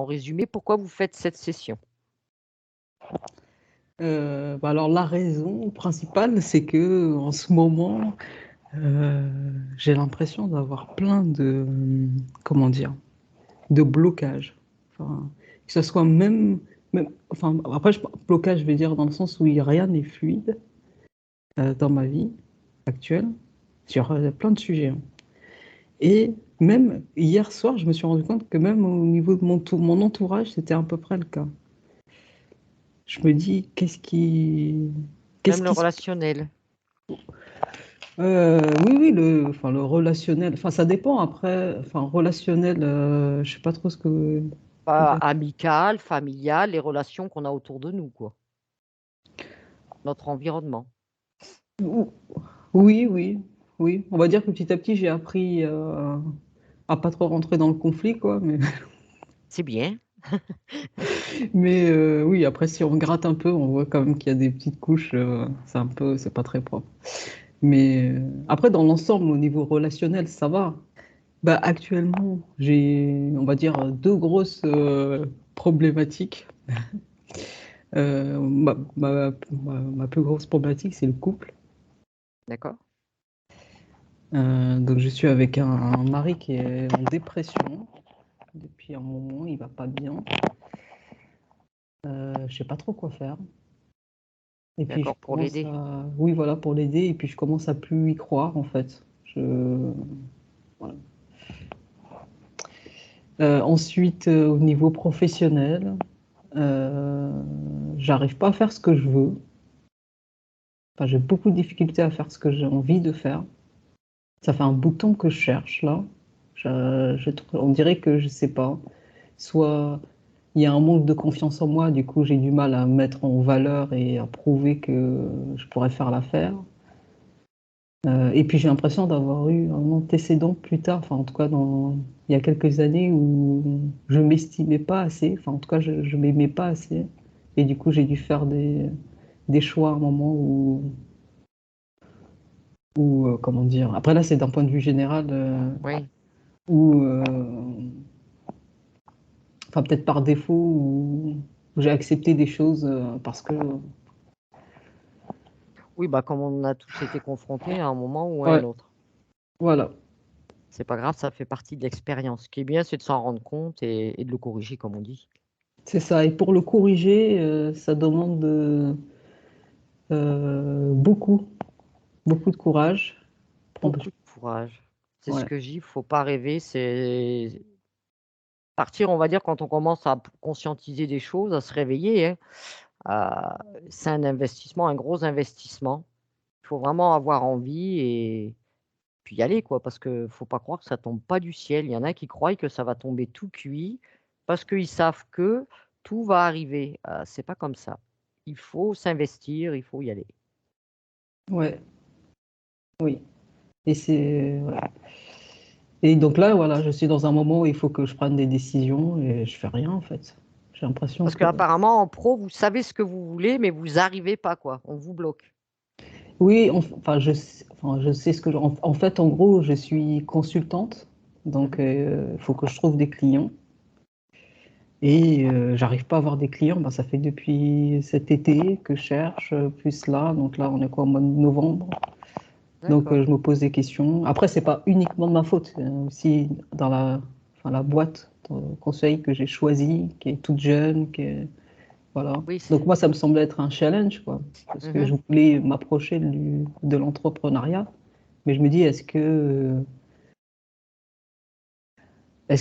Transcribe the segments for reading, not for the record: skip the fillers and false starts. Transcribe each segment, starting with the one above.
En résumé, pourquoi vous faites cette session? Alors la raison principale, c'est que en ce moment, j'ai l'impression d'avoir plein de, comment dire? De blocages. Enfin, que ce soit enfin, après, blocage, je vais dire dans le sens où rien n'est fluide dans ma vie actuelle, sur plein de sujets, hein. Et même hier soir, je me suis rendu compte que même au niveau de mon entourage, c'était à peu près le cas. Je me dis, qu'est-ce Même le qui se... relationnel? Oui, oui, enfin, le relationnel, enfin, ça dépend après, enfin, relationnel, je sais pas trop ce que... Pas amical, familial, les relations qu'on a autour de nous, quoi. Notre environnement. Oui, oui, oui. On va dire que petit à petit, j'ai appris à pas trop rentrer dans le conflit, quoi. C'est bien. Mais oui, après, si on gratte un peu, on voit quand même qu'il y a des petites couches. C'est pas très propre. Mais après, dans l'ensemble, au niveau relationnel, ça va. Bah, actuellement, j'ai, on va dire, deux grosses problématiques. Ma plus grosse problématique, c'est le couple. D'accord. Donc, je suis avec un mari qui est en dépression depuis un moment, il va pas bien. Je sais pas trop quoi faire. Et puis je D'accord, pour commence l'aider. à, oui, voilà, pour l'aider. Et puis je commence à plus y croire en fait. Voilà. Ensuite, au niveau professionnel, euh, j'arrive pas à faire ce que je veux. Enfin, j'ai beaucoup de difficultés à faire ce que j'ai envie de faire. Ça fait un bout de temps que je cherche là. On dirait que je sais pas. Soit il y a un manque de confiance en moi, du coup j'ai du mal à me mettre en valeur et à prouver que je pourrais faire l'affaire. Et puis j'ai l'impression d'avoir eu un antécédent plus tard, enfin en tout cas il y a quelques années où je m'estimais pas assez, enfin en tout cas je m'aimais pas assez. Et du coup j'ai dû faire des choix à un moment où comment dire, après là c'est d'un point de vue général, Oui. où enfin peut-être par défaut, où j'ai accepté des choses parce que Oui, bah, comme on a tous été confrontés à un moment ou à un ouais, autre. voilà. C'est pas grave, ça fait partie de l'expérience. Ce qui est bien, c'est de s'en rendre compte et de le corriger, comme on dit. C'est ça. Et pour le corriger, ça demande beaucoup, beaucoup de courage. Prendre- Beaucoup de courage. C'est ce Ouais, que je dis, faut pas rêver, c'est partir, on va dire, quand on commence à conscientiser des choses, à se réveiller, hein. C'est un investissement, un gros investissement. Il faut vraiment avoir envie et puis y aller, quoi, parce que faut pas croire que ça tombe pas du ciel. Il y en a qui croient que ça va tomber tout cuit parce qu'ils savent que tout va arriver. C'est pas comme ça. Il faut s'investir, il faut y aller. ouais, oui. Et ouais. Et donc là, voilà, je suis dans un moment où il faut que je prenne des décisions et je fais rien en fait. J'ai l'impression Parce que qu'apparemment, en pro, vous savez ce que vous voulez, mais vous arrivez pas, quoi. On vous bloque. oui, enfin, je sais ce que en fait, en gros, je suis consultante, donc Mmh. il faut que je trouve des clients. Et j'arrive pas à avoir des clients, bah, ça fait depuis cet été que je cherche, plus là, donc là on est quoi, au mois de novembre. Donc D'accord. je me pose des questions. Après, c'est pas uniquement de ma faute, c'est aussi dans enfin, la boîte de conseil que j'ai choisie, qui est toute jeune, voilà. Oui, Donc moi, ça me semblait être un challenge, quoi, parce que mmh. je voulais m'approcher de l'entrepreneuriat, mais je me dis, est-ce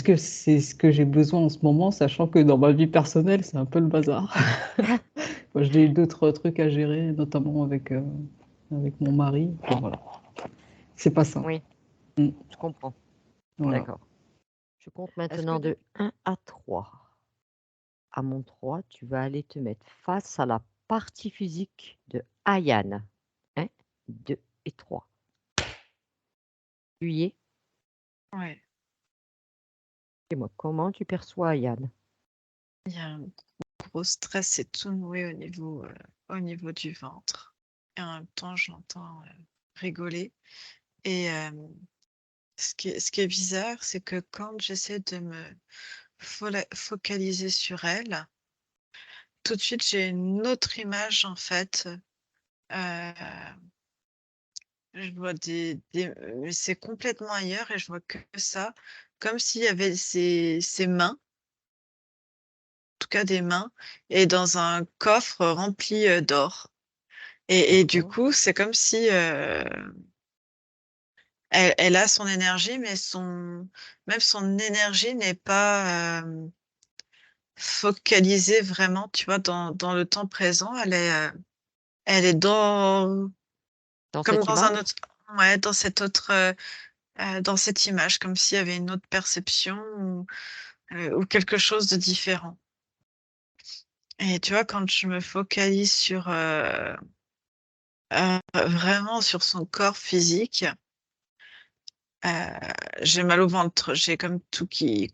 que c'est ce que j'ai besoin en ce moment, sachant que dans ma vie personnelle, c'est un peu le bazar. Moi, j'ai d'autres trucs à gérer, notamment avec mon mari. Enfin, voilà. C'est pas simple. Oui, Mm. je comprends. Voilà. D'accord. Je compte Est-ce que maintenant de 1 à 3. À mon 3, tu vas aller te mettre face à la partie physique de Ayane. 1, 2 et 3. Tu y es? ouais, Dis-moi, comment tu perçois Ayane? il y a un gros stress et tout noué au niveau du ventre. Et en même temps, je l'entends rigoler. Et ce qui est bizarre, c'est que quand j'essaie de me focaliser sur elle, tout de suite, j'ai une autre image, en fait. Je vois mais c'est complètement ailleurs et je vois que ça, comme s'il y avait ses mains, en tout cas des mains, et dans un coffre rempli d'or. Et du D'accord. coup, c'est comme si elle a son énergie, mais même son énergie n'est pas focalisée vraiment, tu vois, dans le temps présent. Elle est Dans comme cette dans un image? autre, ouais, dans cette image, comme s'il y avait une autre perception ou quelque chose de différent. Et tu vois, quand je me focalise sur vraiment sur son corps physique, j'ai mal au ventre. J'ai comme tout qui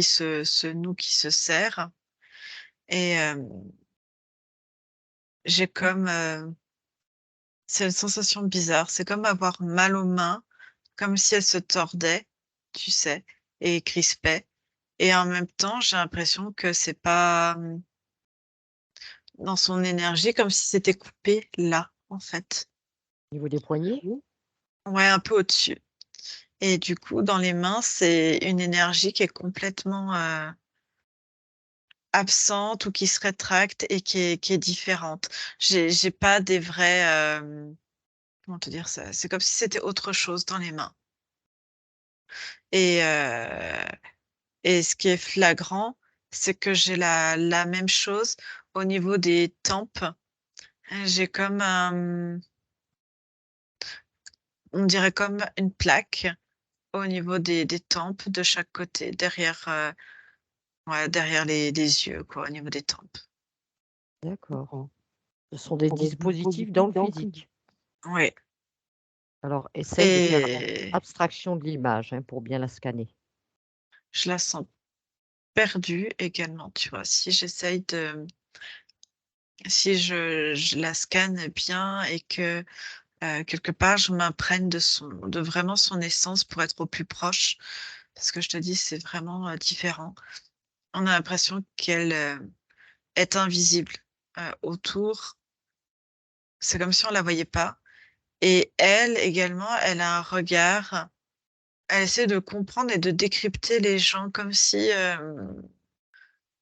se noue, qui se serre. Et j'ai comme c'est une sensation bizarre. C'est comme avoir mal aux mains, comme si elles se tordaient, tu sais, et crispaient. Et en même temps, j'ai l'impression que c'est pas dans son énergie, comme si c'était coupé là, en fait. Au niveau des poignets? Ouais, un peu au-dessus. Et du coup, dans les mains, c'est une énergie qui est complètement absente ou qui se rétracte et qui est différente. J'ai pas des vrais, comment te dire ça? C'est comme si c'était autre chose dans les mains. Et, euh, et ce qui est flagrant, c'est que j'ai la même chose au niveau des tempes. J'ai comme on dirait comme une plaque au niveau des tempes de chaque côté, derrière, ouais, derrière les yeux, quoi, au niveau des tempes. D'accord. Ce sont des dispositifs dans le physique. Oui. Alors essaye de faire Et abstraction de l'image, hein, pour bien la scanner. je la sens perdue également, tu vois. Si je la scanne bien et que quelque part je m'imprègne de vraiment son essence pour être au plus proche, parce que je te dis, c'est vraiment différent. On a l'impression qu'elle est invisible autour. C'est comme si on la voyait pas. Et elle également, elle a un regard. Elle essaie de comprendre et de décrypter les gens comme si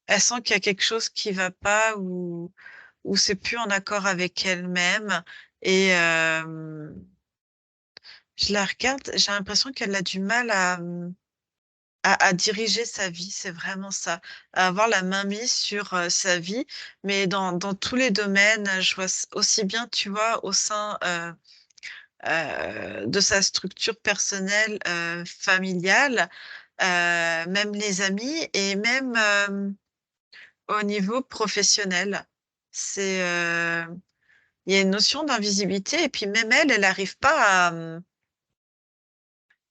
elle sent qu'il y a quelque chose qui va pas ou c'est plus en accord avec elle-même. Et je la regarde, j'ai l'impression qu'elle a du mal à diriger sa vie, c'est vraiment ça, à avoir la main mise sur sa vie, mais dans tous les domaines, je vois aussi bien, tu vois, au sein de sa structure personnelle, familiale, même les amis et même au niveau professionnel. C'est, il y a une notion d'invisibilité et puis même elle n'arrive pas à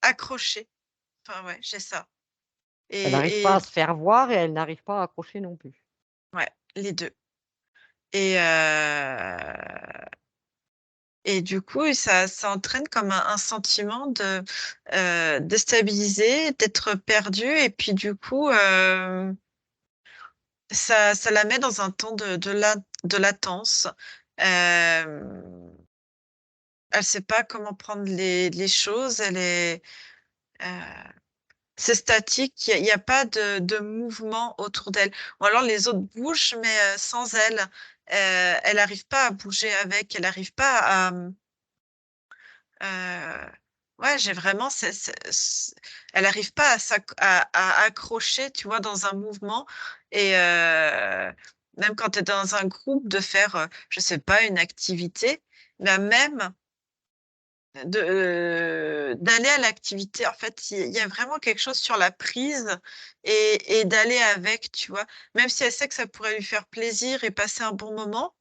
accrocher. Enfin ouais, j'ai ça. Elle n'arrive pas Et à se faire voir et elle n'arrive pas à accrocher non plus. ouais, les deux. Et, et du coup, ça entraîne comme un sentiment de déstabiliser, d'être perdu. Et puis du coup, ça la met dans un temps de latence. Euh, Elle sait pas comment prendre les choses. Euh, c'est statique. Il y a pas de mouvement autour d'elle. Ou alors les autres bougent, mais sans elle. Elle n'arrive pas à bouger avec. Elle n'arrive pas à ouais, j'ai vraiment elle arrive pas à accrocher, tu vois, dans un mouvement et même quand tu es dans un groupe de faire, je sais pas, une activité, mais même d'aller à l'activité. En fait, il y a vraiment quelque chose sur la prise et d'aller avec, tu vois? Même si elle sait que ça pourrait lui faire plaisir et passer un bon moment,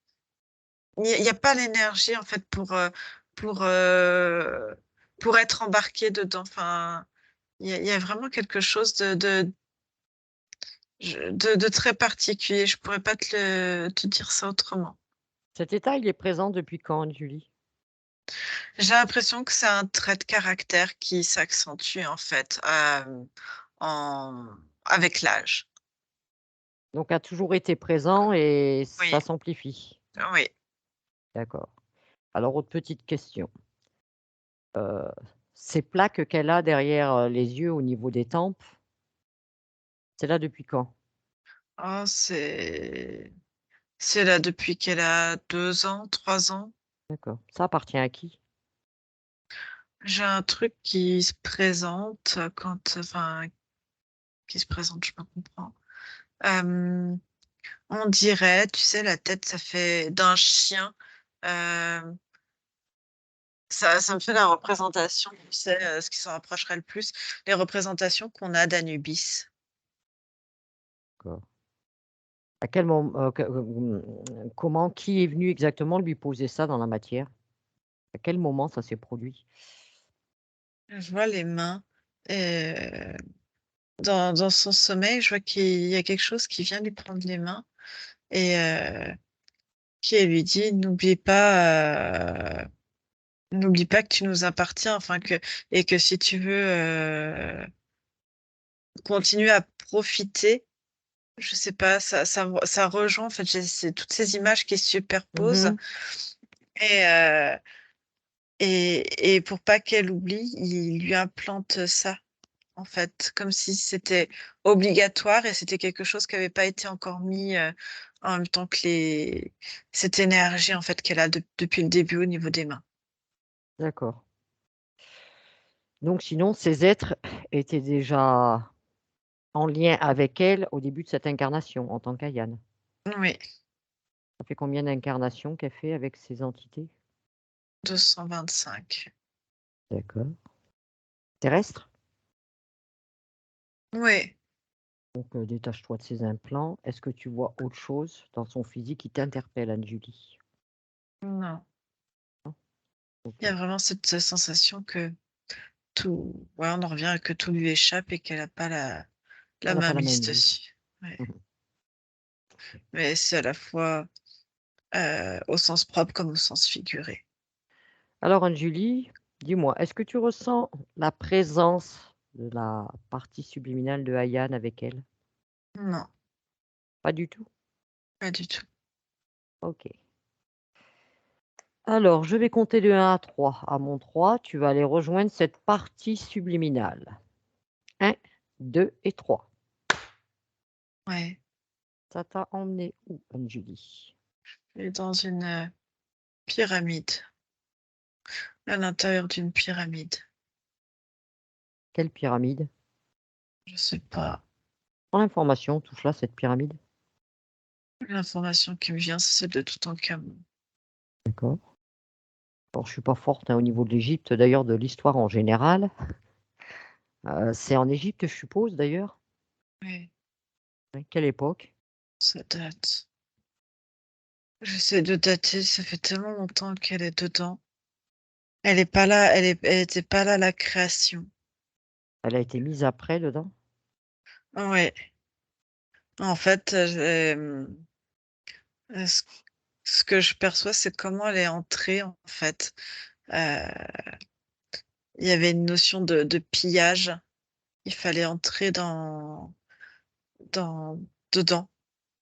il y a pas l'énergie en fait pour, heu, pour être embarqué dedans. Enfin, il y a vraiment quelque chose de très particulier. Je pourrais pas te dire ça autrement. Cet état, il est présent depuis quand, Julie? J'ai l'impression que c'est un trait de caractère qui s'accentue en fait, en avec l'âge. Donc a toujours été présent et Oui, ça s'amplifie. oui. D'accord. Alors autre petite question. Heu, Ces plaques qu'elle a derrière, les yeux au niveau des tempes, c'est là depuis quand? Oh, c'est là depuis qu'elle a 2 ans, 3 ans. D'accord. Ça appartient à qui? J'ai un truc qui se présente qui se présente, je me comprends. Hem, on dirait, tu sais, la tête, ça fait d'un chien, hem, ça me fait la représentation, tu sais, ce qui s'en rapprocherait le plus, les représentations qu'on a d'Anubis. D'accord. À quel moment, comment, qui est venu exactement lui poser ça dans la matière? À quel moment ça s'est produit? Je vois les mains, dans son sommeil, je vois qu'il y a quelque chose qui vient lui prendre les mains et qui lui dit: n'oublie pas que tu nous appartiens, enfin que et que si tu veux, continuer à profiter, je sais pas, ça rejoint en fait, j'ai c'est toutes ces images qui se superposent Mmh. et heu et pour pas qu'elle oublie, il lui implante ça, en fait, comme si c'était obligatoire et c'était quelque chose qui avait pas été encore mis, en même temps que les cette énergie en fait qu'elle a depuis le début au niveau des mains. D'accord. Donc sinon ces êtres étaient déjà en lien avec elle au début de cette incarnation en tant qu'Ayane. Oui, Ça fait combien d'incarnations qu'elle fait avec ces entités? 225. D'accord. Terrestres? Oui, Donc, détache-toi de ces implants. Est-ce que tu vois autre chose dans son physique qui t'interpelle, Anne-Julie? non, Non? il y OK. a vraiment cette sensation que tout ouais, on en revient à que tout lui échappe et qu'elle a pas la Elle a pas la main mainmise mise. dessus. Ouais, Mmh. OK. mais c'est à la fois, au sens propre comme au sens figuré. Alors Anne-Julie, dis-moi, est-ce que tu ressens la présence de la partie subliminale de Ayane avec elle? Non, Pas du tout? pas du tout. OK. Alors, je vais compter de 1 à 3. À mon 3, tu vas aller rejoindre cette partie subliminale. 1, 2 et 3. Ouais, Ça t'a emmené où, Anne-Julie? et dans une, pyramide, à l'intérieur d'une pyramide. Quelle pyramide? Je sais pas, Prends l'information, touche là, cette pyramide. l'information qui me vient, c'est celle de Toutankhamon. D'accord. Bon, je suis pas forte, hein, au niveau de l'Égypte, d'ailleurs de l'histoire en général. C'est en Égypte, je suppose, d'ailleurs? Ouais, Oui. Quelle époque? ça date. J'essaie de dater, ça fait tellement longtemps qu'elle est dedans. Elle est pas là, elle était pas là à la création. Elle a été mise après, dedans? Ouais, en fait, ce ce que je perçois, c'est comment elle est entrée, en fait. Heu, il y avait une notion de pillage. Il fallait entrer dans dedans,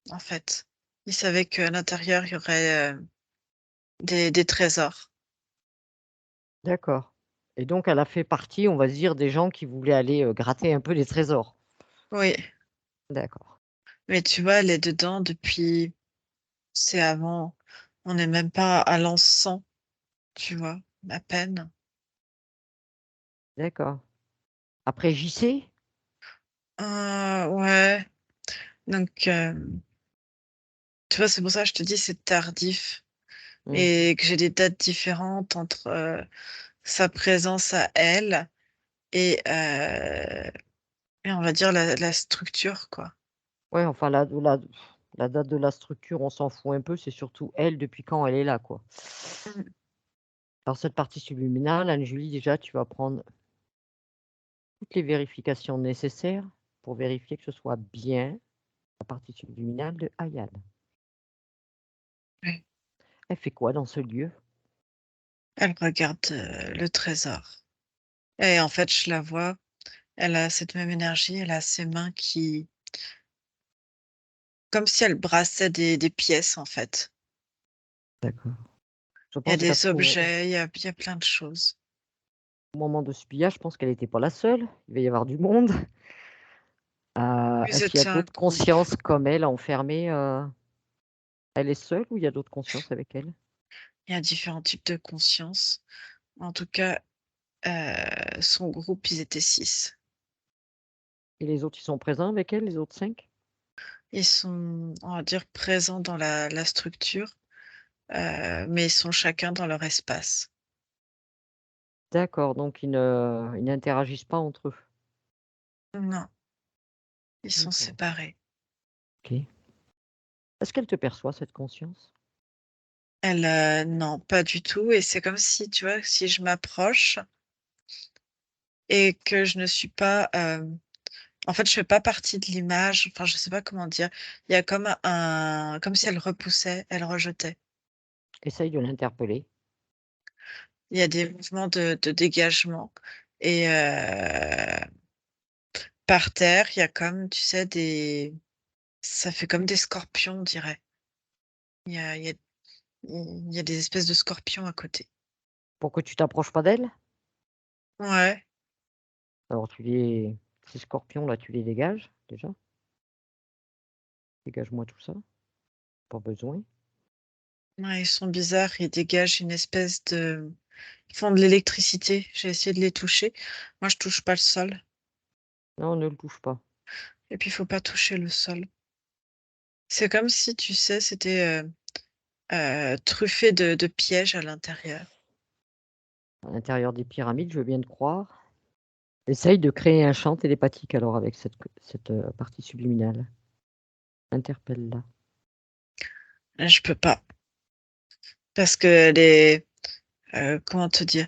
en fait. Il savait qu'à l'intérieur, il y aurait, des trésors. D'accord, et donc elle a fait partie, on va se dire, des gens qui voulaient aller, gratter un peu les trésors? Oui, D'accord, mais tu vois, elle est dedans depuis c'est avant on n'est même pas à l'encens, tu vois? À peine. d'accord. Après JC? Ouais, donc tu vois, c'est pour ça que je te dis c'est tardif Mmh. et que j'ai des dates différentes entre, sa présence à elle et et on va dire la structure, quoi. Ouais, enfin la date de la structure, on s'en fout un peu, c'est surtout elle, depuis quand elle est là, quoi. Mmh. Alors cette partie subliminale, Anne-Julie, déjà, tu vas prendre toutes les vérifications nécessaires pour vérifier que ce soit bien la partie subliminale de Ayane. Ouais. Elle fait quoi dans ce lieu? Elle regarde, le trésor et en fait, je la vois, Elle a cette même énergie, elle a ses mains qui comme si elle brassait des pièces, en fait. D'accord. Je Il y a pense des qu'au objets, il y a plein de choses. moment de ce pillage, je pense qu'elle n'était pas la seule. Il va y avoir du monde. Vous Est-ce qu'il y a étiez un d'autres groupe. consciences comme elle enfermées elle est seule ou il y a d'autres consciences avec elle? Il y a différents types de conscience. En tout cas, son groupe, ils étaient 6. Et les autres, ils sont présents avec elle, les autres 5? Ils sont, on va dire, présents dans la structure, mais ils sont chacun dans leur espace. D'accord, donc ils n'interagissent pas entre eux. Non, ils sont D'accord, séparés. OK. Est-ce qu'elle te perçoit, cette conscience? Elle, non, pas du tout et c'est comme si, tu vois, si je m'approche et que je ne suis pas, en fait, je fais pas partie de l'image, enfin, je sais pas comment dire. Il y a comme si elle repoussait, elle rejetait. Essaye de l'interpeller. Il y a des mouvements de dégagement et par terre, il y a comme, tu sais, ça fait comme des scorpions, on dirait. Il y a il y a il y a des espèces de scorpions à côté. Pour que tu t'approches pas d'elle? Ouais, Alors ces scorpions là, tu les dégages, déjà. Dégage-moi tout ça, pas besoin. ouais, ils sont bizarres, ils dégagent une espèce de ils font de l'électricité. J'ai essayé de les toucher. Moi, je touche pas le sol Non, ne le touche pas. et puis il faut pas toucher le sol. C'est comme si, tu sais, c'était, truffé de pièges à l'intérieur. À l'intérieur des pyramides, je veux bien te croire. Essaye de créer un champ télépathique alors avec cette partie subliminale. Interpelle-la. Je peux pas parce qu'elle est, comment te dire?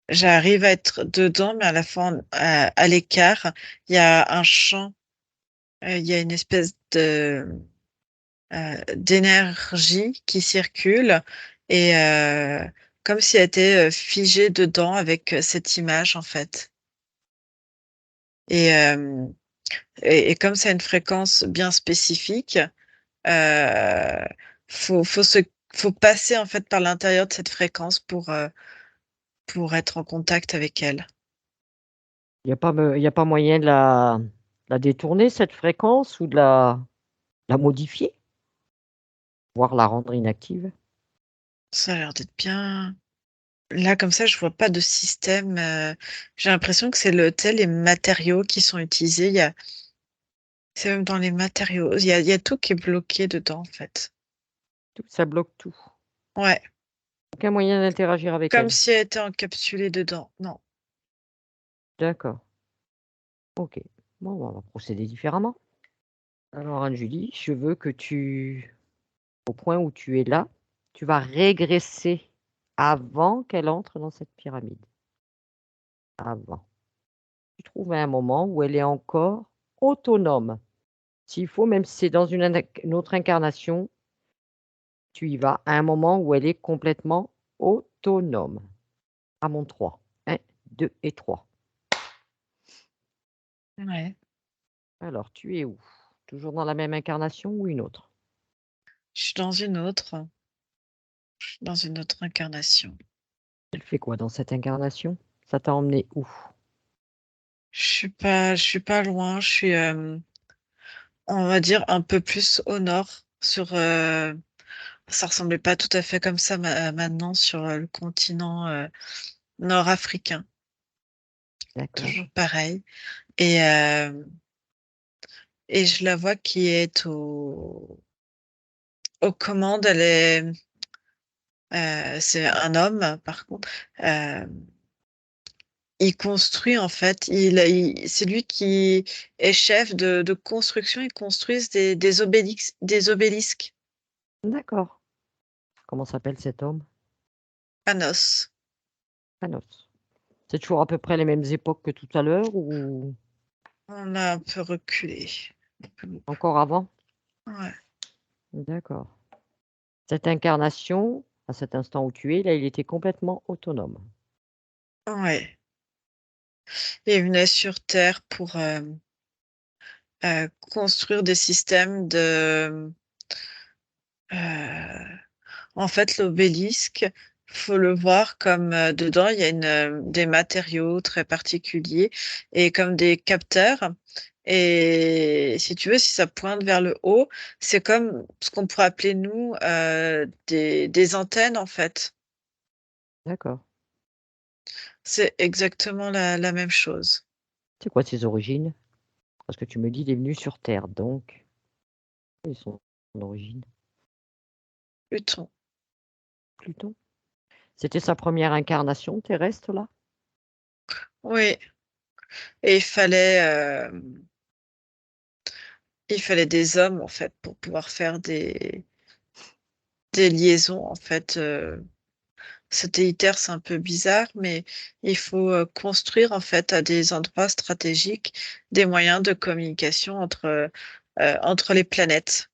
J'arrive à être dedans, mais à la fois à l'écart. Il y a un champ, il y a une espèce d'énergie qui circule et comme si elle était, figée dedans avec, cette image, en fait et hem et comme c'est une fréquence bien spécifique, heu, faut faut se faut passer, en fait, par l'intérieur de cette fréquence pour être en contact avec elle. Il y a pas moyen de la détourner cette fréquence ou de la modifier? Voire la rendre inactive? Ça a l'air d'être bien là, comme ça, je vois pas de système, j'ai l'impression que c'est le tu sais, les matériaux qui sont utilisés, c'est même dans les matériaux, il y a tout qui est bloqué dedans, en fait. Tout ça bloque tout. Ouais, Aucun moyen d'interagir avec comme elle? si elle était encapsulée dedans. Non. D'accord, OK. Bon, on va procéder différemment. Alors Anne-Julie, je veux que au point où tu es là, tu vas régresser avant qu'elle entre dans cette pyramide. Avant. Tu trouves un moment où elle est encore autonome. S'il faut, même si c'est dans une autre incarnation, tu y vas à un moment où elle est complètement autonome. À mon 3. 1, 2 et 3. Ouais. Alors, tu es où? Toujours dans la même incarnation ou une autre? Je suis dans une autre incarnation. Elle fait quoi dans cette incarnation? Ça t'a emmené où? Je suis pas loin, je suis, on va dire un peu plus au nord sur, ça ressemblait pas tout à fait comme ça maintenant sur, le continent, nord-africain. D'accord. Toujours pareil et je la vois qui est aux commandes. Elle est, c'est un homme par contre, il construit en fait, c'est lui qui est chef de construction. Ils construisent des obélisques. D'accord. Comment s'appelle cet homme? Panos. Panos. C'est toujours à peu près les mêmes époques que tout à l'heure ou On a un peu reculé. encore avant? Ouais, D'accord. Cette incarnation, à cet instant où tu es, là, il était complètement autonome. ouais Il venait sur Terre pour construire des systèmes de... en fait, l'obélisque, faut le voir comme dedans, il y a des matériaux très particuliers et comme des capteurs. Et si tu veux, si ça pointe vers le haut, c'est comme ce qu'on pourrait appeler, nous, des antennes, en fait. D'accord. C'est exactement la même chose. C'est quoi ses origines? Parce que tu me dis, il est venu sur Terre, donc, quelles sont son origine? Pluton. Pluton? C'était sa première incarnation terrestre, là? Oui. Et il fallait des hommes, en fait, pour pouvoir faire des liaisons, en fait. Satellitaires, c'est un peu bizarre, mais il faut construire, en fait, à des endroits stratégiques, des moyens de communication entre les planètes.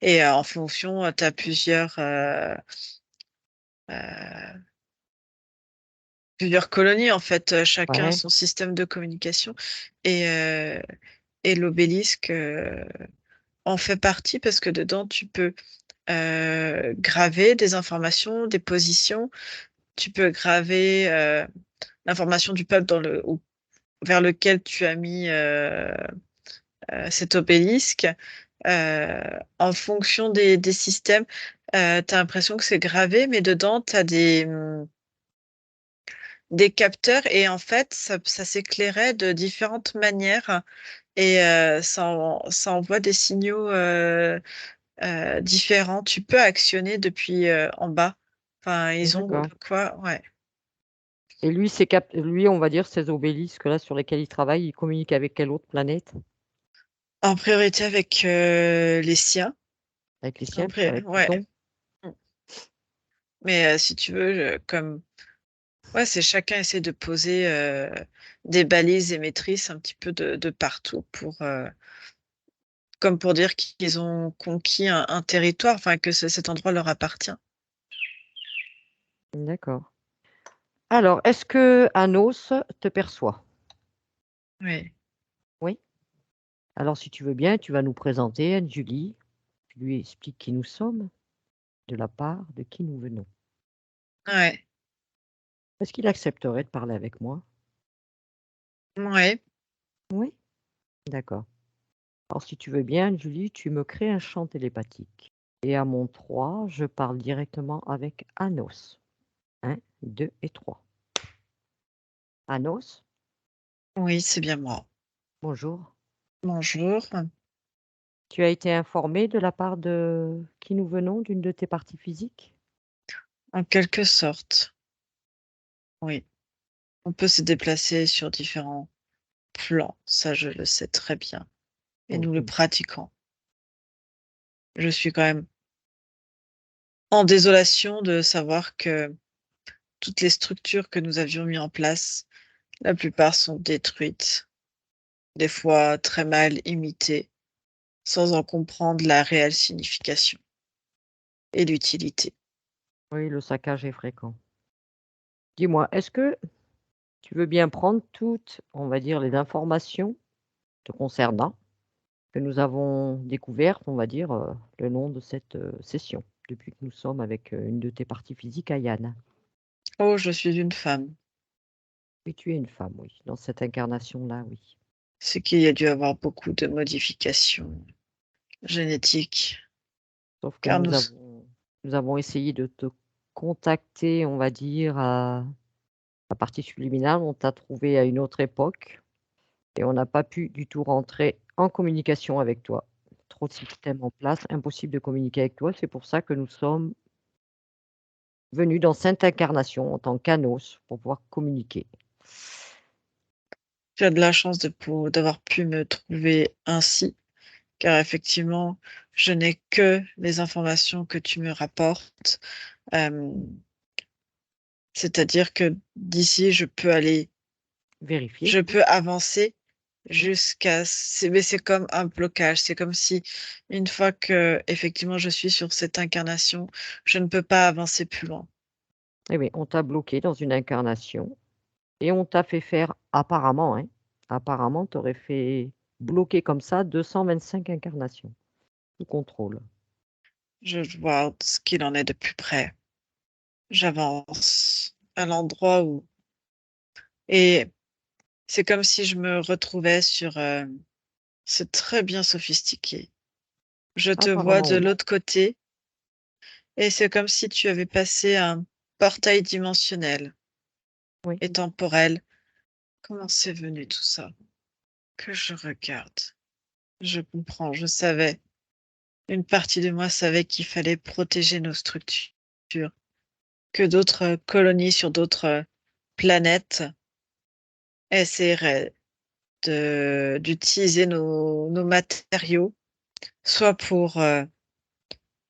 Et en fonction, tu as plusieurs colonies, en fait, chacun Ouais, son système de communication. Et, euh, et l'obélisque en fait partie parce que dedans, tu peux graver des informations, des positions. Tu peux graver l'information du peuple vers lequel tu as mis cet obélisque. En fonction des systèmes, tu as l'impression que c'est gravé, mais dedans, tu as des capteurs et en fait, ça s'éclairait de différentes manières et ça envoie des signaux différents. Tu peux actionner depuis en bas. Enfin, ils ont d'accord. de quoi, ouais. Et lui, lui, on va dire, ces obélisques-là sur lesquels il travaille, il communique avec quelle autre planète? En priorité avec les siens. Avec les siens, avec Ouais. Pluton? Mais si tu veux, comme ouais, c'est chacun essaie de poser des balises émettrices un petit peu de partout comme pour dire qu'ils ont conquis un territoire, enfin que cet endroit leur appartient. D'accord. Alors, est-ce que Anos te perçoit? Oui. Oui. Alors, si tu veux bien, tu vas nous présenter Anne-Julie. Tu lui expliques qui nous sommes, de la part de qui nous venons. Ouais. Est-ce qu'il accepterait de parler avec moi? Ouais. Oui. D'accord. Alors, si tu veux bien, Julie, tu me crées un champ télépathique. Et à mon 3, je parle directement avec Anos. 1, 2 et 3. Anos, Oui, c'est bien moi. bonjour. Bonjour. Tu as été informé de la part de qui nous venons, d'une de tes parties physiques? En quelque sorte, oui. On peut se déplacer sur différents plans, ça je le sais très bien. Et nous le Oui. pratiquons. Je suis quand même en désolation de savoir que toutes les structures que nous avions mis en place, la plupart sont détruites, des fois très mal imitées, sans en comprendre la réelle signification et l'utilité. Oui, le saccage est fréquent. Dis-moi, est-ce que tu veux bien prendre toutes, on va dire, les informations te concernant que nous avons découvertes, on va dire, le long de cette session, depuis que nous sommes avec une de tes parties physiques, Ayane? Oh, je suis une femme. Oui, tu es une femme, oui, dans cette incarnation-là, oui. C'est qu'il y a dû avoir beaucoup de modifications génétiques, Sauf que car nous avons essayé de te contacter, on va dire, à partie subliminale. On t'a trouvé à une autre époque et on n'a pas pu du tout rentrer en communication avec toi. Trop de systèmes en place, impossible de communiquer avec toi. C'est pour ça que nous sommes venus dans cette incarnation en tant qu'Anos pour pouvoir communiquer. tu as de la chance d'avoir pu me trouver ainsi, car effectivement, je n'ai que les informations que tu me rapportes. Euh, C'est-à-dire que d'ici, Vérifier, je oui. peux avancer Mmh. mais c'est comme un blocage. C'est comme si une fois que effectivement je suis sur cette incarnation, je ne peux pas avancer plus loin. Eh oui, on t'a bloqué dans une incarnation et on t'a fait faire apparemment, hein, apparemment, tu aurais fait bloquer comme ça 225 incarnations, sous contrôle. Je vois ce qu'il en est de plus près. J'avance à l'endroit où et c'est comme si je me retrouvais sur, c'est très bien sophistiqué. Je te vois Apparemment, de oui. l'autre côté et c'est comme si tu avais passé un portail dimensionnel Oui, et temporel. Comment c'est venu tout ça? Que je regarde. Je comprends, je savais. Une partie de moi savait qu'il fallait protéger nos structures, que d'autres colonies sur d'autres planètes essaieraient d'utiliser nos matériaux, soit pour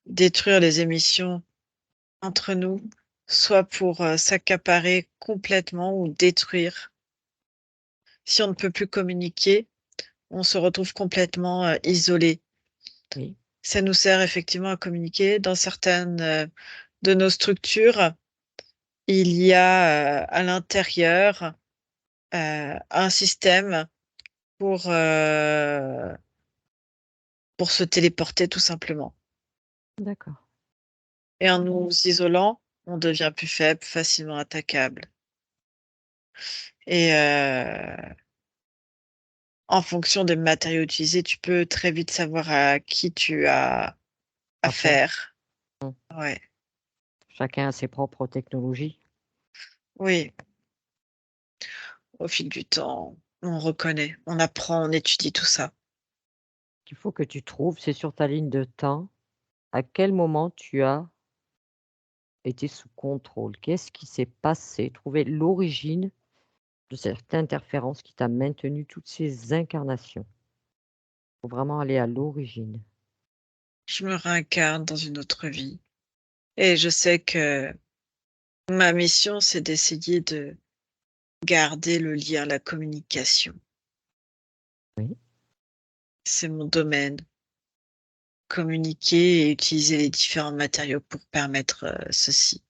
détruire les émissions entre nous, soit pour s'accaparer complètement ou détruire. Si on ne peut plus communiquer, on se retrouve complètement isolé. oui, Ça nous sert effectivement à communiquer. Dans certaines de nos structures, il y a à l'intérieur un système pour, pour se téléporter tout simplement. d'accord. Et en nous isolant, on devient plus faible, facilement attaquable. Et en fonction des matériaux utilisés, tu peux très vite savoir à qui tu as Affaire. affaire. Mmh. Ouais, Chacun a ses propres technologies. oui, au fil du temps, on reconnaît, on apprend, on étudie tout ça. Il faut que tu trouves, c'est sur ta ligne de temps, à quel moment tu as été sous contrôle. Qu'est-ce qui s'est passé? Trouver l'origine de cette interférence qui t'a maintenu toutes ces incarnations. Faut vraiment aller à l'origine. Je me réincarne dans une autre vie. Et je sais que ma mission, c'est d'essayer de garder le lien, la communication. Oui, C'est mon domaine. Communiquer et utiliser les différents matériaux pour permettre ceci.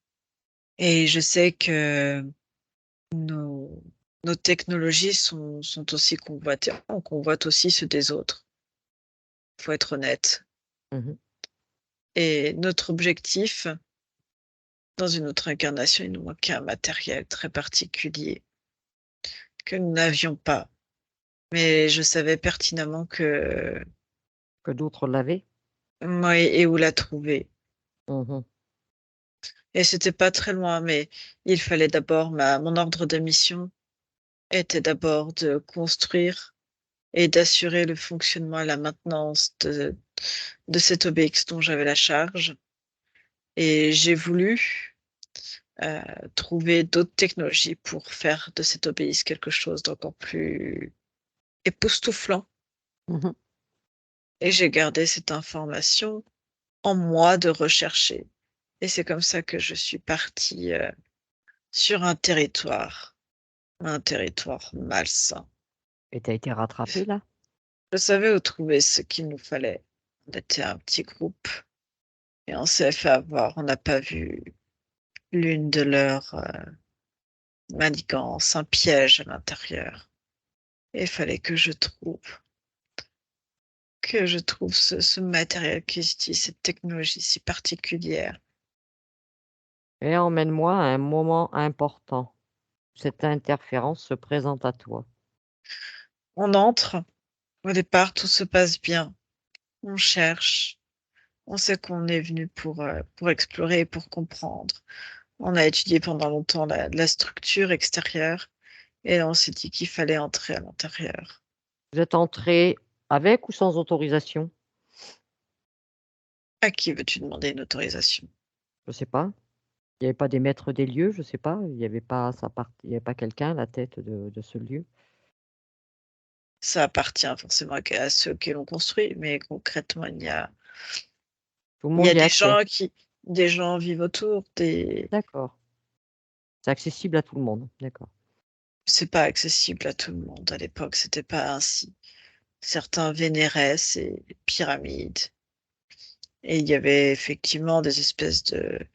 Et je sais que nos, nos technologies sont aussi convoitées. On convoite aussi ceux des autres. Faut être honnête. mmh, Et notre objectif, dans une autre incarnation, il nous manquait un matériel très particulier que nous n'avions pas. Mais je savais pertinemment que que d'autres l'avaient. moi et où la trouver. Mmh. Et c'était pas très loin, mais il fallait d'abord mon ordre de mission était d'abord de construire et d'assurer le fonctionnement et la maintenance de cet OBX dont j'avais la charge. Et j'ai voulu euh, trouver d'autres technologies pour faire de cet OBX quelque chose d'encore plus époustouflant. Mmh. Et j'ai gardé cette information en moi de rechercher. Et c'est comme ça que je suis partie sur un territoire malsain. Et tu as été rattrapé là? Je savais où trouver ce qu'il nous fallait. On était un petit groupe et on s'est fait avoir. On n'a pas vu l'une de leurs manigances, un piège à l'intérieur. Et il fallait que je trouve ce matériel qui utilise cette technologie si particulière. Et emmène-moi à un moment important. Cette interférence se présente à toi. On entre. Au départ, tout se passe bien. On cherche. On sait qu'on est venu pour explorer et pour comprendre. On a étudié pendant longtemps la structure extérieure et on s'est dit qu'il fallait entrer à l'intérieur. Vous êtes entré avec ou sans autorisation? À qui veux-tu demander une autorisation? Je sais pas. Il y avait pas des maîtres des lieux, je sais pas, il y avait pas quelqu'un à la tête de ce lieu? Ça appartient forcément à ceux qui l'ont construit, mais concrètement, Tout le il y monde a y a accès? des gens vivent autour, D'accord. C'est accessible à tout le monde, d'accord. c'est pas accessible à tout le monde. À l'époque, c'était pas ainsi. Certains vénéraient ces pyramides et il y avait effectivement des espèces de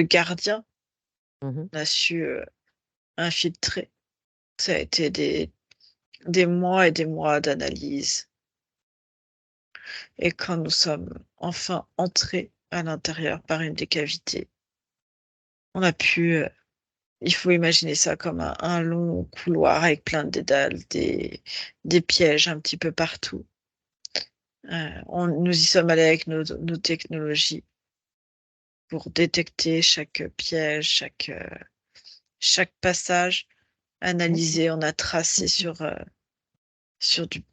gardiens. Mmh. On a su infiltré. Ça a été des mois et des mois d'analyse. Et quand nous sommes enfin entrés à l'intérieur par une des cavités, on a pu, il faut imaginer ça comme un long couloir avec plein de dédales, des pièges un petit peu partout. Nous y sommes allés avec nos technologies pour détecter chaque piège, chaque passage, analyser. On a tracé sur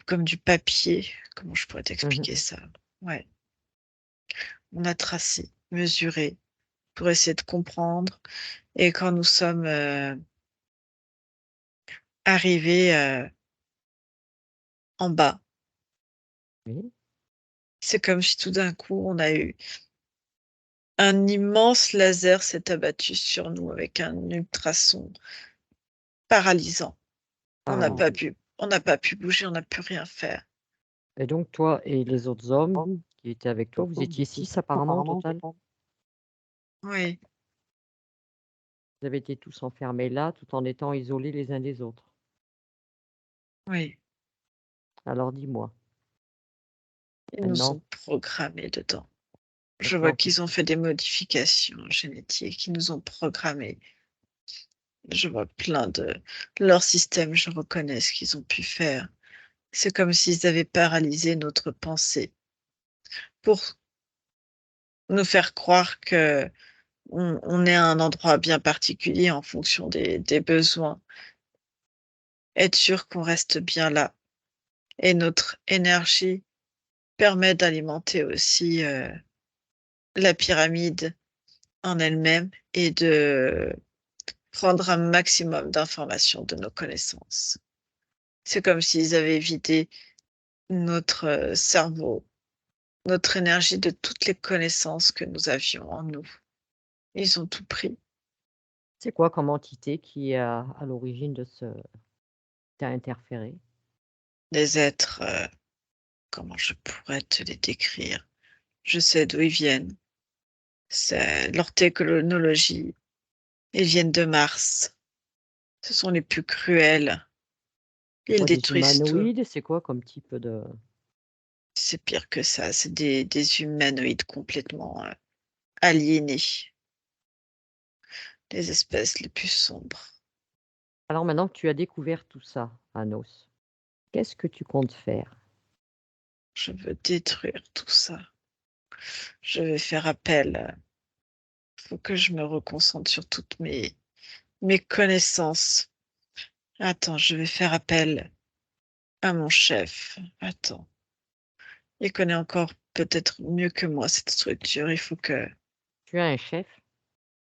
comme du papier. Comment je pourrais t'expliquer ça? Ouais. On a tracé, mesuré pour essayer de comprendre. Et quand nous sommes arrivés en bas, Oui. c'est comme si tout d'un coup, on a eu un immense laser s'est abattu sur nous avec un ultrason paralysant. On n'a pas pu bouger, on n'a pu rien faire. Et donc toi et les autres hommes qui étaient avec toi, vous étiez 6 apparemment au total? Oui, Vous avez été tous enfermés là, tout en étant isolés les uns des autres? oui. Alors dis-moi, Ils nous maintenant ont programmés dedans. Je vois maintenant que qu'ils ont fait des modifications génétiques, ils nous ont programmés. Je vois plein de leur système, je reconnais ce qu'ils ont pu faire. C'est comme s'ils avaient paralysé notre pensée pour nous faire croire que on est à un endroit bien particulier en fonction des besoins. Être sûr qu'on reste bien là et notre énergie permet d'alimenter aussi, la pyramide en elle-même et de prendre un maximum d'informations de nos connaissances. C'est comme s'ils avaient vidé notre, cerveau, notre énergie de toutes les connaissances que nous avions en nous. Ils ont tout pris. c'est quoi comme entité qui est à l'origine de ce qui t'a interféré? Des êtres, comment je pourrais te les décrire? Je sais d'où ils viennent. C'est leur technologie. Ils viennent de Mars. Ce sont les plus cruels. Ils Quoi, des détruisent tout. humanoïdes? C'est quoi comme type de C'est pire que ça, c'est des humanoïdes complètement, aliénés. Les espèces les plus sombres. alors maintenant que tu as découvert tout ça, Anos, qu'est-ce que tu comptes faire? Je veux détruire tout ça. Je vais faire appel, faut que je me reconcentre sur toutes mes connaissances. Attends, je vais faire appel à mon chef. Attends, il connaît encore peut-être mieux que moi cette structure. Il faut que Tu as un chef?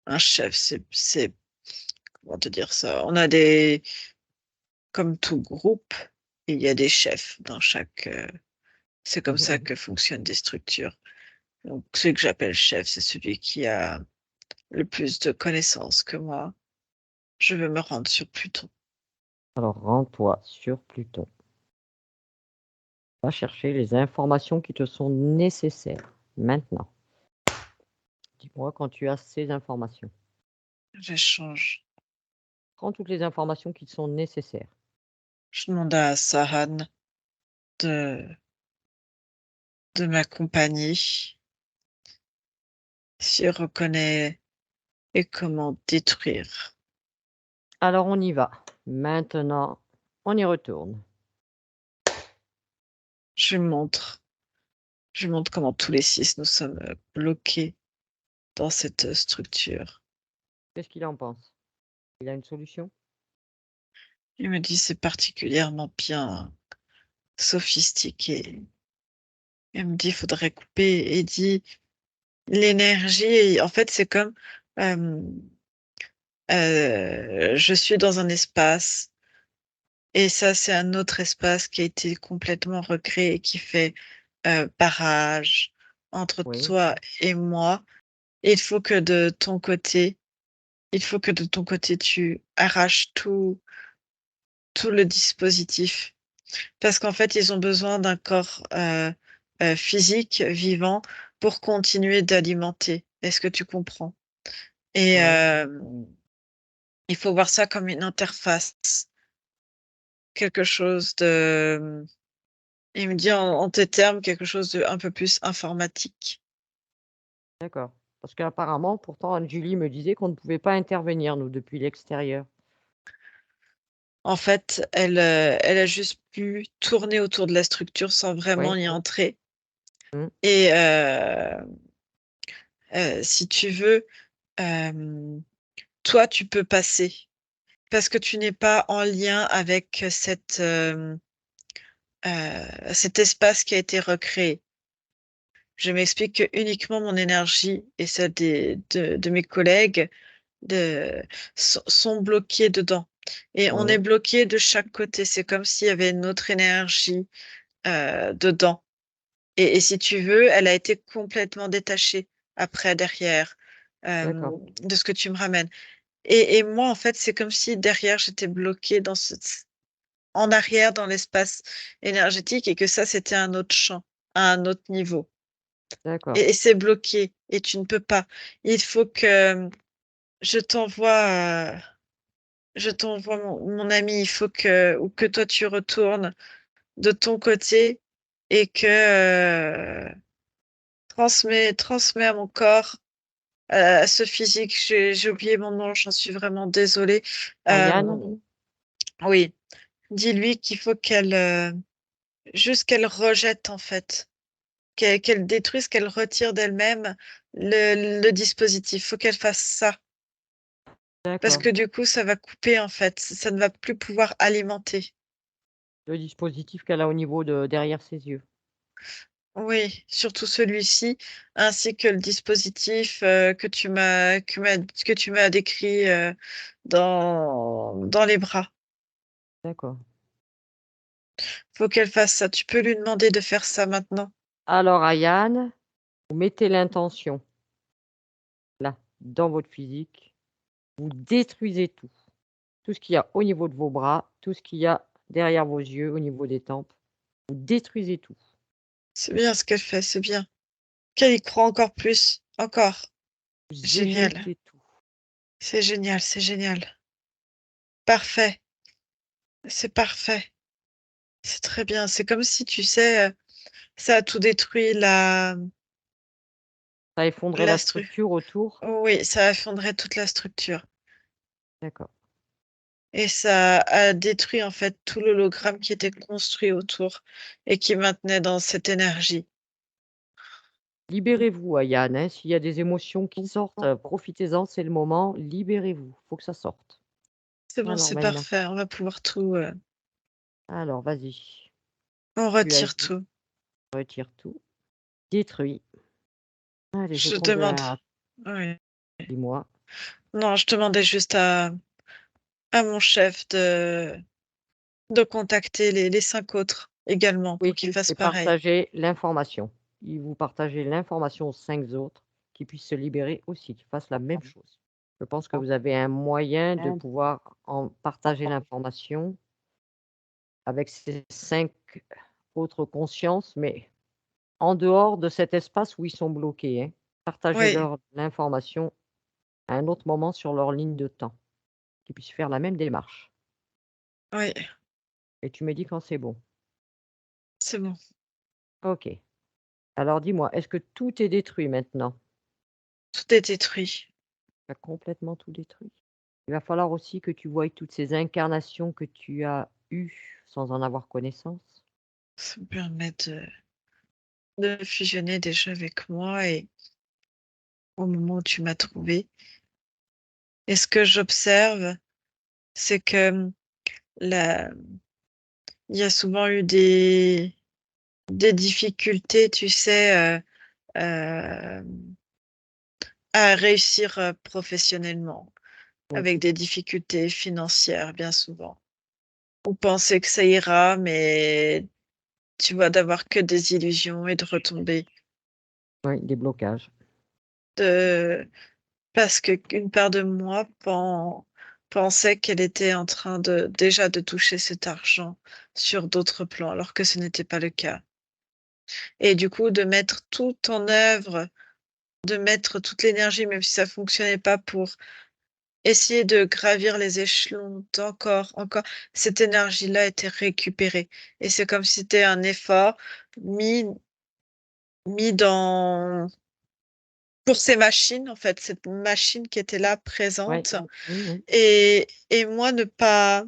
un chef, c'est comment te dire ça? On a comme tout groupe, il y a des chefs dans chaque, c'est comme ça que fonctionnent des structures. Donc celui que j'appelle chef, c'est celui qui a le plus de connaissances que moi. Je veux me rendre sur Pluton. Alors rends-toi sur Pluton. Va chercher les informations qui te sont nécessaires, maintenant. Dis-moi quand tu as ces informations. J'échange. Prends toutes les informations qui te sont nécessaires. Je demande à Sahan de m'accompagner, s'il reconnaît et comment détruire. Alors on y va. Maintenant, on y retourne. Je lui montre. Je lui montre comment tous les 6 nous sommes, bloqués dans cette, structure. Qu'est-ce qu'il en pense? Il a une solution? Il me dit: «C'est particulièrement bien sophistiqué». Il me dit: «Il faudrait couper» et il dit: «L'énergie» en fait, c'est comme, hem, je suis dans un espace et ça, c'est un autre espace qui a été complètement recréé et qui fait, barrage entre Oui, toi et moi. Il faut que de ton côté tu arraches tout le dispositif. Parce qu'en fait, ils ont besoin d'un corps, physique, vivant, pour continuer d'alimenter. Est-ce que tu comprends? Et oui. Il faut voir ça comme une interface, quelque chose de, il me dit en tes termes, quelque chose de un peu plus informatique. D'accord. Parce qu'apparemment, pourtant, Anne-Julie me disait qu'on ne pouvait pas intervenir, nous, depuis l'extérieur. En fait, elle a juste pu tourner autour de la structure sans vraiment Oui. y entrer. Mmh. Et si tu veux, toi, tu peux passer parce que tu n'es pas en lien avec cet espace qui a été recréé. Je m'explique que uniquement mon énergie et celle de mes collègues sont bloquées dedans. Et on Oui. est bloqué de chaque côté. C'est comme s'il y avait une autre énergie dedans. Et si tu veux, elle a été complètement détachée après, derrière, D'accord. de ce que tu me ramènes. Et moi, en fait, c'est comme si derrière, j'étais bloquée en arrière dans l'espace énergétique et que ça, c'était un autre champ, à un autre niveau. D'accord. Et c'est bloqué et tu ne peux pas. Il faut que je t'envoie, mon ami, il faut ou que toi, tu retournes de ton côté et que transmets à mon corps, à ce physique. J'ai oublié mon nom, j'en suis vraiment désolée. Ayane? Oui, dis-lui qu'il faut juste qu'elle rejette en fait, qu'elle détruise, qu'elle retire d'elle-même le dispositif. Faut qu'elle fasse ça. Parce D'accord. que du coup, ça va couper en fait. Ça ne va plus pouvoir alimenter. Le dispositif qu'elle a au niveau de derrière ses yeux. Oui, surtout celui-ci, ainsi que le dispositif que tu m'as décrit dans les bras. D'accord. Faut qu'elle fasse ça. Tu peux lui demander de faire ça maintenant. Alors Ayane, vous mettez l'intention, là, dans votre physique, vous détruisez tout. Tout ce qu'il y a au niveau de vos bras, tout ce qu'il y a derrière vos yeux, au niveau des tempes, vous détruisez tout. C'est bien ce qu'elle fait, c'est bien. Qu'elle y croit encore plus. Encore. Vous Génial. émettez tout. C'est génial, c'est génial. Parfait. C'est parfait. C'est très bien. C'est comme si, tu sais, ça a tout détruit Ça a effondré la la stru. structure autour? Oui, ça effondrait toute la structure. D'accord. Et ça a détruit en fait tout l'hologramme qui était construit autour et qui maintenait dans cette énergie. Libérez-vous, Ayane, hein. S'il y a des émotions qui sortent, profitez-en, c'est le moment. Libérez-vous, faut que ça sorte. C'est bon, Alors c'est maintenant, parfait. On va pouvoir tout. alors vas-y. On Tu retire agis, tout. retire tout, détruis. Allez, je Je compte de demande. 1 à Oui. dis-moi. Non, je demandais juste à mon chef de contacter les 5 autres également pour Oui, qu'ils fassent et pareil. partagez l'information. Et vous partagez l'information aux 5 autres qui puissent se libérer aussi, qu'ils fassent la même chose. Je pense que vous avez un moyen de pouvoir en partager l'information avec ces 5 autres consciences, mais en dehors de cet espace où ils sont bloqués, hein. Oui, Partagez-leur l'information à un autre moment sur leur ligne de temps, qu'ils puissent faire la même démarche. oui, Et tu me dis quand c'est bon. c'est bon. OK. Alors dis-moi, est-ce que tout est détruit maintenant? Tout est détruit. Tu as complètement tout détruit? Il va falloir aussi que tu voies toutes ces incarnations que tu as eues sans en avoir connaissance. Ça me permet de fusionner déjà avec moi et au moment où tu m'as trouvé. Et ce que j'observe, c'est que la, il y a souvent eu des difficultés, tu sais, euh, à réussir professionnellement, Oui, avec des difficultés financières bien souvent. Ou penser que ça ira, mais tu vois, d'avoir que des illusions et de retomber. oui, des blocages. De... Parce qu'une part de moi pensait qu'elle était en train déjà de toucher cet argent sur d'autres plans, alors que ce n'était pas le cas. Et du coup, de mettre tout en œuvre, de mettre toute l'énergie, même si ça fonctionnait pas, pour essayer de gravir les échelons encore. Cette énergie-là était récupérée. Et c'est comme si c'était un effort mis dans pour ces machines, en fait, cette machine qui était là présente. Mhm. Et moi, ne pas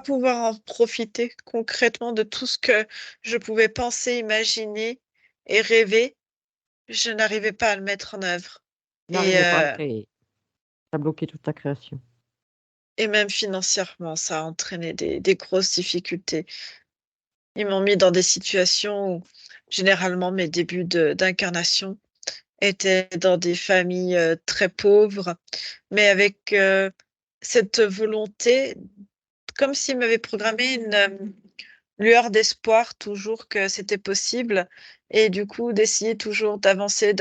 pouvoir en profiter concrètement de tout ce que je pouvais penser, imaginer et rêver, je n'arrivais pas à le mettre en œuvre. N'arrivais pas à créer. Ça a bloqué toute ta création. Et même financièrement, ça a entraîné des grosses difficultés. Ils m'ont mis dans des situations où, généralement, mes débuts d'incarnation étaient dans des familles très pauvres, mais avec cette volonté, comme s'ils m'avaient programmé une lueur d'espoir toujours que c'était possible, et du coup d'essayer toujours d'avancer.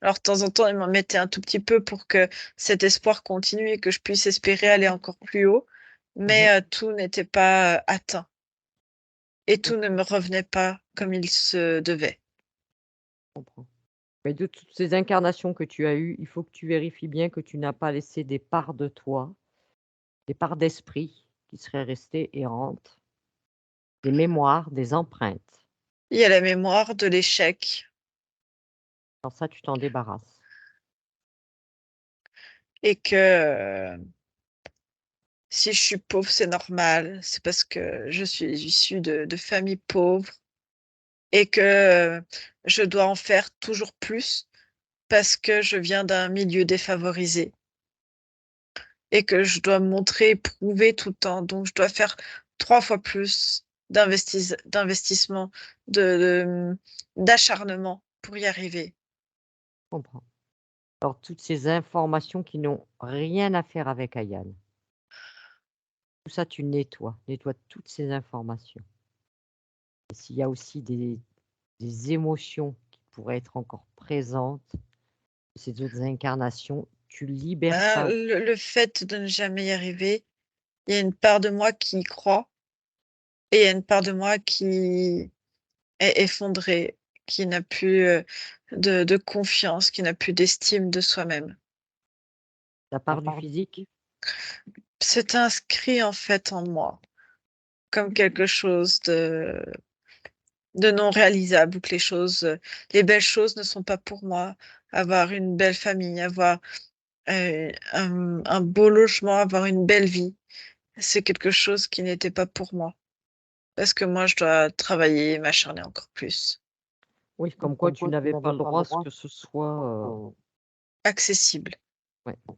Alors de temps en temps, ils m'en mettaient un tout petit peu pour que cet espoir continue et que je puisse espérer aller encore plus haut, mais tout n'était pas atteint et tout ne me revenait pas comme il se devait. Je comprends. Mais de toutes ces incarnations que tu as eues, il faut que tu vérifies bien que tu n'as pas laissé des parts de toi, des parts d'esprit qui seraient restées errantes, des mémoires, des empreintes. Il y a la mémoire de l'échec Alors ça, tu t'en débarrasses. et que si je suis pauvre, c'est normal, c'est parce que je suis issue de familles pauvres et que je dois en faire toujours plus parce que je viens d'un milieu défavorisé et que je dois me montrer, prouver tout le temps. Donc, je dois faire 3 fois plus d'investissement, d'acharnement pour y arriver. Je comprends. Alors toutes ces informations qui n'ont rien à faire avec Ayan, tout ça, tu nettoies toutes ces informations. Et s'il y a aussi des émotions qui pourraient être encore présentes, ces autres incarnations, tu libères ça. Le fait de ne jamais y arriver, il y a une part de moi qui y croit et il y a une part de moi qui est effondrée, qui n'a plus de confiance, qui n'a plus d'estime de soi-même. La part du physique, C'est inscrit en fait en moi comme quelque chose de non réalisable, ou que les belles choses ne sont pas pour moi. Avoir une belle famille, avoir un beau logement, avoir une belle vie, c'est quelque chose qui n'était pas pour moi. Parce que moi, je dois travailler et m'acharner encore plus. oui, comme quoi tu n'avais pas le droit à ce que ce soit. Accessible. Ouais, ok.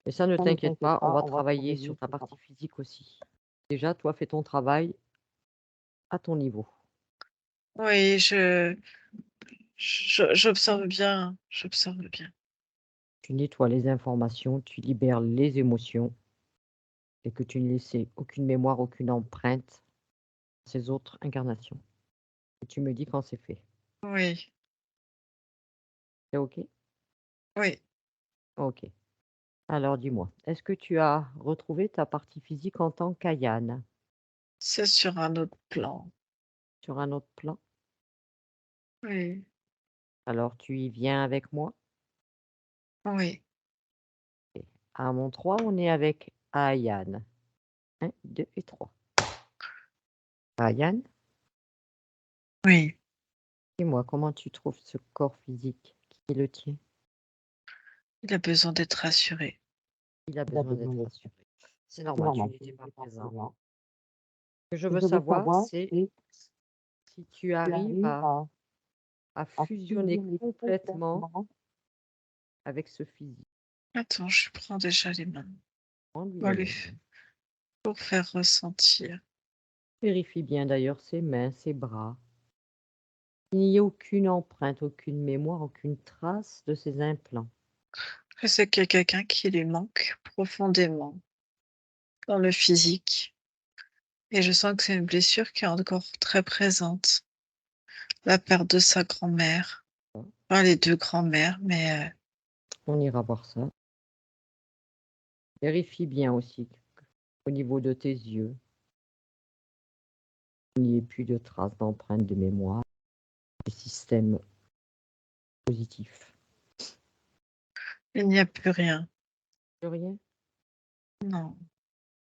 Mais ça, ne t'inquiète pas, on va travailler sur ta partie physique aussi. Déjà, toi, fais ton travail à ton niveau. Oui, j'observe bien, j'observe bien. Tu nettoies les informations, tu libères les émotions et que tu ne laissais aucune mémoire, aucune empreinte à ces autres incarnations. Et tu me dis quand c'est fait. Oui, C'est OK? oui, OK. Alors dis-moi, est-ce que tu as retrouvé ta partie physique en tant qu'Ayane c'est sur un autre plan. sur un autre plan? Oui, Alors tu y viens avec moi? oui, OK. À mon 3, on est avec Ayane. 1, 2 et 3. Ayane, oui. dis-moi, comment tu trouves ce corps physique qui est le tien? Il a besoin d'être rassuré. Il a besoin d'être rassuré. C'est normal, tu n'étais pas présent. Ce que je veux savoir, c'est si tu arrives à fusionner complètement avec ce physique. Attends, je prends déjà les mains Prends-lui pour les lui mains. pour faire ressentir. Vérifie bien d'ailleurs ses mains, ses bras. Il n'y a aucune empreinte, aucune mémoire, aucune trace de ces implants. Je sais qu'il y a quelqu'un qui lui manque profondément dans le physique et je sens que c'est une blessure qui est encore très présente. La perte de sa grand-mère, enfin les 2 grands-mères, mais On ira voir ça. Vérifie bien aussi au niveau de tes yeux, il n'y ait plus de traces d'empreintes de mémoire, des systèmes positifs. Il n'y a plus rien. Plus rien? Non.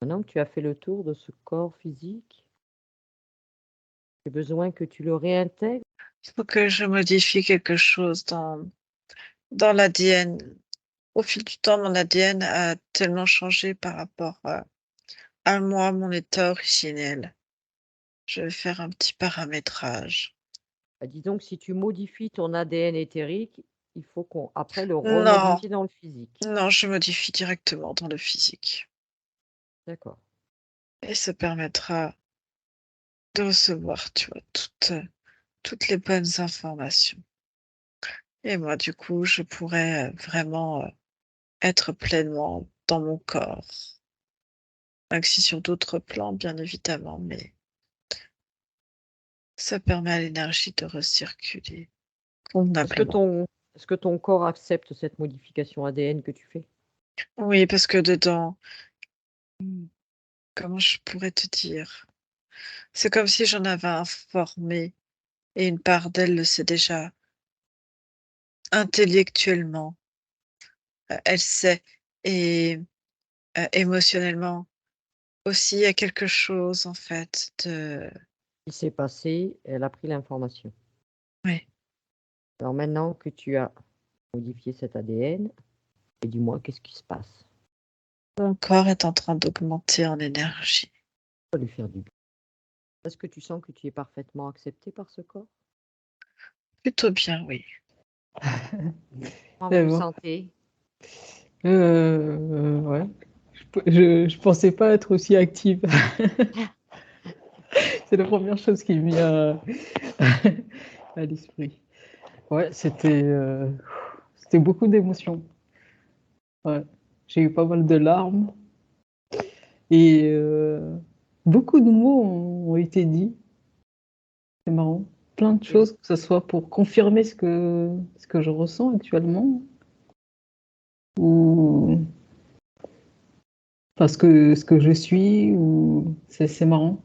Maintenant que tu as fait le tour de ce corps physique, j'ai besoin que tu le réintègres. Il faut que je modifie quelque chose dans l'ADN. Au fil du temps, mon ADN a tellement changé par rapport à moi, mon état originel. Je vais faire un petit paramétrage. Bah, dis donc, si tu modifies ton ADN éthérique, il faut qu'on après le Non, remodifier dans le physique. non, je modifie directement dans le physique. D'accord. Et ça permettra de recevoir, tu vois, toutes les bonnes informations. Et moi, du coup, je pourrais vraiment être pleinement dans mon corps. Même si sur d'autres plans, bien évidemment, mais ça permet à l'énergie de recirculer Est-ce que convenablement. ton est-ce que ton corps accepte cette modification ADN que tu fais? Oui, parce que dedans, comment je pourrais te dire? C'est comme si j'en avais informé et une part d'elle le sait déjà intellectuellement, elle sait et émotionnellement aussi, il y a quelque chose en fait de Ce qui s'est passé, elle a pris l'information. oui, Alors maintenant que tu as modifié cet ADN, et dis-moi qu'est-ce qui se passe? mon corps est en train d'augmenter en énergie. Ça va lui faire du bien. Est-ce que tu sens que tu es parfaitement accepté par ce corps? Plutôt bien, oui. Comment vous C'est vous bon. sentez? Ouais. Je pensais pas être aussi active. C'est la première chose qui me vient à l'esprit. Ouais, c'était beaucoup d'émotions. Ouais. J'ai eu pas mal de larmes et beaucoup de mots ont été dits. C'est marrant. Plein de Oui. choses, que ce soit pour confirmer ce que je ressens actuellement ou parce que ce que je suis, ou c'est marrant.